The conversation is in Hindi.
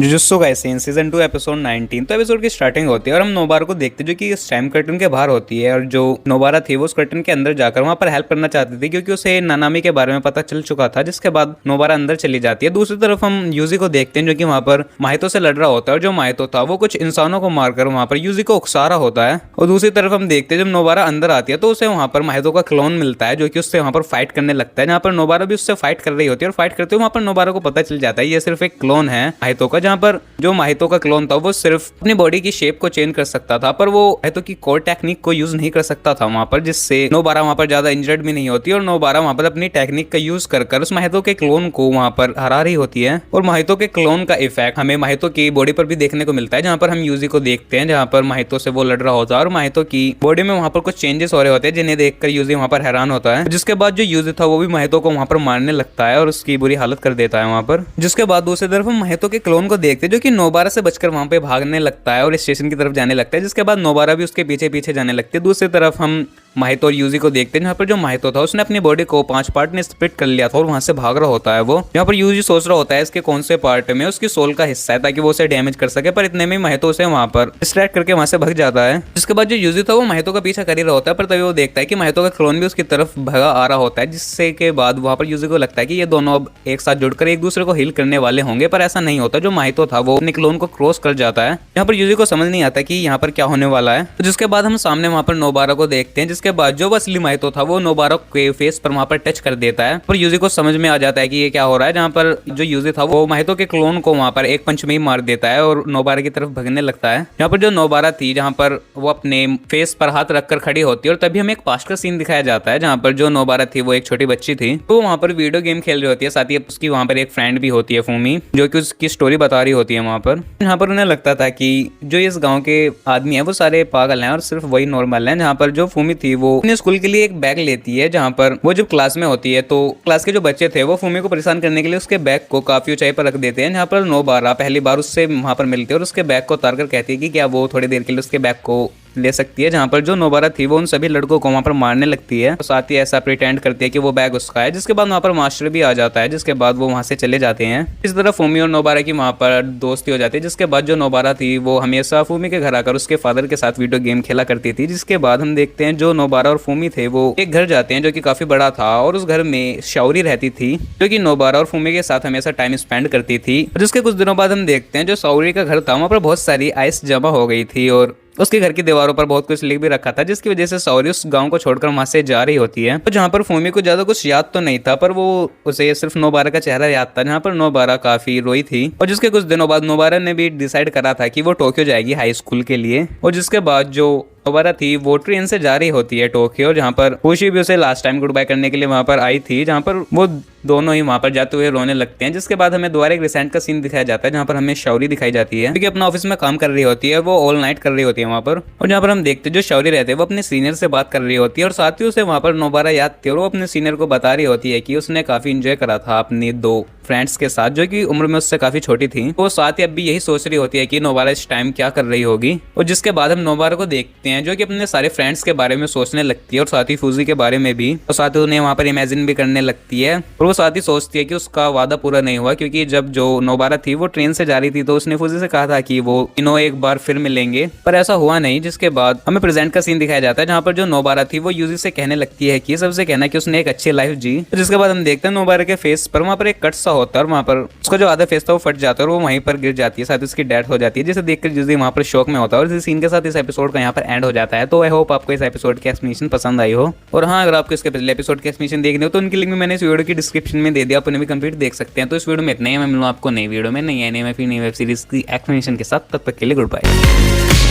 Jujutsu Kaisen season 2 episode 19। तो एपिसोड की स्टार्टिंग होती है और हम नोबारा को देखते हैं जो कि इस टाइम कर्टन के बाहर होती है। और जो नोबारा थी वो उस कर्टन के अंदर जाकर वहां पर हेल्प करना चाहती थी क्योंकि उसे नानामी के बारे में पता चल चुका था, जिसके बाद नोबारा अंदर चली जाती है। दूसरी तरफ हम यूजी को देखते हैं जो कि वहां पर माहितो से लड़ रहा होता है और जो माहितो था वो कुछ इंसानों को मारकर वहां पर यूजी को उकसा रहा होता है। और दूसरी तरफ हम देखते हैं जब नोबारा अंदर आती है तो उसे वहां पर माहितो का क्लोन मिलता है जो कि उससे वहां पर फाइट करने लगता है, जहां पर नोबारा भी उससे फाइट कर रही होती है। और फाइट करते हुए वहां पर नोबारा को पता चल जाता है ये सिर्फ एक क्लोन है माहितो का, जहां पर जो माहितो का क्लोन था वो सिर्फ अपनी बॉडी की शेप को चेंज कर सकता था, पर वो माहितो की कोर टेक्निक को यूज नहीं कर सकता था वहां पर, जिससे नोबारा वहां पर ज्यादा इंजर्ड भी नहीं होती। और नोबारा वहां पर अपनी टेक्निक का यूज कर उस माहितो के क्लोन को वहां पर हरा रही होती है। और माहितो के क्लोन का इफेक्ट हमें माहितो की बॉडी पर भी देखने को मिलता है, जहां पर हम यूजी को देखते हैं जहां पर माहितो से वो लड़ रहा होता है और माहितो की बॉडी में वहां पर कुछ चेंजेस हो रहे होते हैं जिन्हें देखकर यूजी वहां पर हैरान होता है। जिसके बाद जो यूजी था वो भी माहितो को वहां पर मारने लगता है और उसकी बुरी हालत कर देता है वहां पर। जिसके बाद दूसरी तरफ हम माहितो के क्लोन को देखते हैं जो कि नोबारा से बचकर वहां पे भागने लगता है और स्टेशन की तरफ जाने लगता है। जिसके बाद नोबारा भी उसके पीछे पीछे जाने लगती है। दूसरी तरफ हम माहितो और यूजी को देखते हैं जहाँ पर जो माहितो था उसने अपनी बॉडी को 5 पार्ट में स्प्लिट कर लिया था और वहां से भाग रहा होता है वो। यहाँ पर यूजी सोच रहा होता है इसके कौन से पार्ट में उसकी सोल का हिस्सा है ताकि वो उसे डैमेज कर सके, पर इतने में माहितो उसे वहां पर डिस्ट्रैक्ट करके वहां से भाग जाता है। जिसके बाद जो यूजी था वो माहितो का पीछा कर ही रहा होता है, पर तभी वो देखता है कि माहितो का क्लोन भी उसकी तरफ भगा आ रहा होता है, जिससे के बाद वहां पर यूजी को लगता है कि ये दोनों अब एक साथ जुड़कर एक दूसरे को हील करने वाले होंगे, पर ऐसा नहीं होता। जो माहितो था वो अपने क्लोन को क्रॉस कर जाता है। यहाँ पर यूजी को समझ नहीं आता कि यहाँ पर क्या होने वाला है। जिसके बाद हम सामने वहां पर नोबारा को देखते हैं, जिसके बाद जो असली माहितो था वो नोबारा के फेस पर वहां पर टच कर देता है और यूजी को समझ में आ जाता है कि ये क्या हो रहा है। जहां पर जो यूजी था वो माहितो के क्लोन को वहां पर एक पंच में ही मार देता है और नोबारा की तरफ भगने लगता है। यहाँ पर जो नोबारा थी जहां पर वो अपने फेस पर हाथ रखकर खड़ी होती है और तभी हमें एक पास्ट का सीन दिखाया जाता है जहां पर जो नोबारा थी वो एक छोटी बच्ची थी, तो वहां पर वीडियो गेम खेल रही होती है। साथ ही उसकी वहां पर एक फ्रेंड भी होती है फूमी, जो कि उसकी स्टोरी बता रही होती है वहां पर। यहाँ पर उन्हें लगता था कि जो इस गाँव के आदमी है वो सारे पागल हैं और सिर्फ वही नॉर्मल है। जहाँ पर जो फूमी थी वो अपने स्कूल के लिए एक बैग लेती है, जहाँ पर वो जब क्लास में होती है तो क्लास के जो बच्चे थे वो फूमी को परेशान करने के लिए उसके बैग को काफी ऊंचाई पर रख देते हैं। जहाँ पर नोबारा पहली बार उससे वहां पर मिलती है और उसके बैग को उतार कर कहती है कि क्या वो थोड़ी देर के लिए उसके बैग को ले सकती है। जहाँ पर जो नोबारा थी वो उन सभी लड़कों को वहां पर मारने लगती है और साथ ही ऐसा प्रिटेंड करती है कि वो बैग उसका है। जिसके बाद वहां पर मास्टर भी आ जाता है, जिसके बाद वो वहां से चले जाते हैं। इस तरह फूमी और नोबारा की वहां पर दोस्ती हो जाती है। जिसके बाद जो नोबारा थी वो हमेशा फूमी के घर आकर उसके फादर के साथ वीडियो गेम खेला करती थी। जिसके बाद हम देखते हैं जो नोबारा और फूमी थे वो एक घर जाते हैं जो कि काफी बड़ा था और उस घर में शाओरी रहती थी जो कि नोबारा और फूमी के साथ हमेशा टाइम स्पेंड करती थी। जिसके कुछ दिनों बाद हम देखते हैं जो शाओरी का घर था वहां पर बहुत सारी आइस जमा हो गई थी और उसके घर की दीवारों पर बहुत कुछ लिख भी रखा था, जिसकी वजह से शाओरी उस गांव को छोड़कर वहां से जा रही होती है। तो जहां पर फूमी को ज्यादा कुछ याद तो नहीं था, पर वो उसे सिर्फ नोबारा का चेहरा याद था, जहां पर नोबारा काफी रोई थी। और जिसके कुछ दिनों बाद नोबारा ने भी डिसाइड करा था कि वो टोक्यो जाएगी हाई स्कूल के लिए। और जिसके बाद जो नोबारा थी वो ट्रेन से जा रही होती है टोक्यो, जहाँ पर खुशी भी उसे लास्ट टाइम गुड बाय करने के लिए वहां पर आई थी, जहाँ पर वो दोनों ही वहां पर जाते हुए रोने लगते हैं। जिसके बाद हमें दोबारा एक रिसेंट का सीन दिखाया जाता है जहाँ पर हमें शाओरी दिखाई जाती है क्योंकि अपना ऑफिस में काम कर रही होती है, वो ऑल नाइट कर रही होती है वहां पर। और जहाँ पर हम देखते हैं जो शाओरी रहते हैं वो अपने सीनियर से बात कर रही होती है और साथ ही उसे वहां पर नोबारा याद थी और वो अपने सीनियर को बता रही होती है कि उसने काफी इंजॉय करा था अपनी 2 फ्रेंड्स के साथ जो कि उम्र में उससे काफी छोटी थी। वो साथ ही अब भी यही सोच रही होती है कि नोबारा इस टाइम क्या कर रही होगी। और जिसके बाद हम नोबारा को देखते हैं जो कि अपने सारे फ्रेंड्स के बारे में सोचने लगती है और साथ ही फूजी के बारे में भी, और साथ ही उन्हें वहां पर इमेजिन भी करने लगती है। और वो साथ ही सोचती है कि उसका वादा पूरा नहीं हुआ क्योंकि जब जो नोबारा थी वो ट्रेन से जा रही थी तो उसने फूजी से कहा था कि वो तीनों एक बार फिर मिलेंगे, पर ऐसा हुआ नहीं। जिसके बाद हमें प्रेजेंट का सीन दिखाया जाता है जहाँ पर जो नोबारा थी वो यूजी से कहने लगती है कि सबसे कहना कि उसने एक अच्छी लाइफ जी। जिसके बाद हम देखते हैं नोबारा के फेस पर वहां पर एक कट सा होता है और वहां पर उसका जो आधा फेस था वो फट जाता है और वो वहीं पर गिर जाती है, साथ ही उसकी डेथ हो जाती है, जिसे देखकर यूजी वहां पर शौक में होता है। और इस सीन के साथ इस एपिसोड का यहाँ पर एंड हो जाता है। तो आई होप आपको इस एपिसोड की एक्सप्लेनेशन पसंद आई हो। और हाँ, अगर आपको इसके पिछले एपिसोड की एक्सप्लेनेशन देखनी हो तो उनकी लिंक भी मैंने इस वीडियो की डिस्क्रिप्शन में दे दिया, आप उन्हें भी कंप्लीट देख सकते हैं। तो इस वीडियो में इतना ही, मैं मिलूँ आपको नई वीडियो में नई वेब सीरीज की एक्सप्लेनेशन के साथ। तब तक के लिए गुड बाय।